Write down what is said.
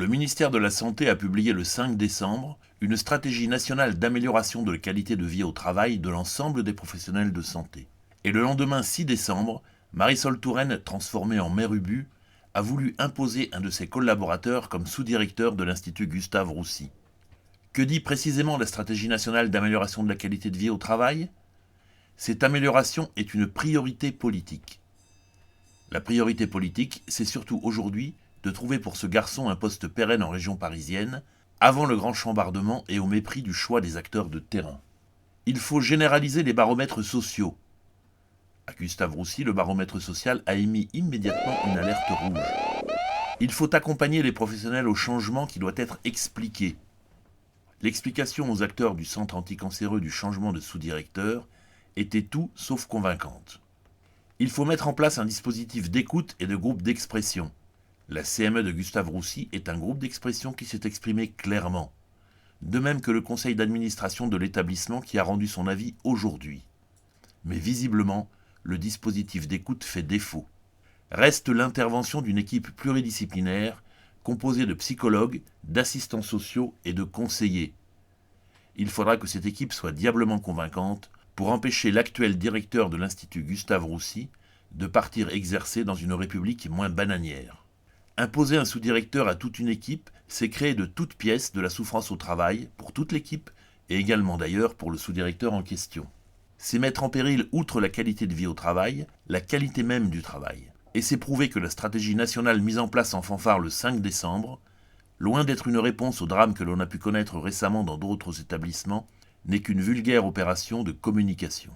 Le ministère de la Santé a publié le 5 décembre une stratégie nationale d'amélioration de la qualité de vie au travail de l'ensemble des professionnels de santé. Et le lendemain 6 décembre, Marisol Touraine, transformée en mère Ubu, a voulu imposer un de ses collaborateurs comme sous-directeur de l'Institut Gustave Roussy. Que dit précisément la stratégie nationale d'amélioration de la qualité de vie au travail ? Cette amélioration est une priorité politique. La priorité politique, c'est surtout aujourd'hui de trouver pour ce garçon un poste pérenne en région parisienne, avant le grand chambardement et au mépris du choix des acteurs de terrain. Il faut généraliser les baromètres sociaux. À Gustave Roussy, le baromètre social a émis immédiatement une alerte rouge. Il faut accompagner les professionnels au changement qui doit être expliqué. L'explication aux acteurs du centre anticancéreux du changement de sous-directeur était tout sauf convaincante. Il faut mettre en place un dispositif d'écoute et de groupe d'expression. La CME de Gustave Roussy est un groupe d'expression qui s'est exprimé clairement, de même que le conseil d'administration de l'établissement qui a rendu son avis aujourd'hui. Mais visiblement, le dispositif d'écoute fait défaut. Reste l'intervention d'une équipe pluridisciplinaire composée de psychologues, d'assistants sociaux et de conseillers. Il faudra que cette équipe soit diablement convaincante pour empêcher l'actuel directeur de l'Institut Gustave Roussy de partir exercer dans une république moins bananière. Imposer un sous-directeur à toute une équipe, c'est créer de toutes pièces de la souffrance au travail pour toute l'équipe et également d'ailleurs pour le sous-directeur en question. C'est mettre en péril, outre la qualité de vie au travail, la qualité même du travail. Et c'est prouver que la stratégie nationale mise en place en fanfare le 5 décembre, loin d'être une réponse au drame que l'on a pu connaître récemment dans d'autres établissements, n'est qu'une vulgaire opération de communication.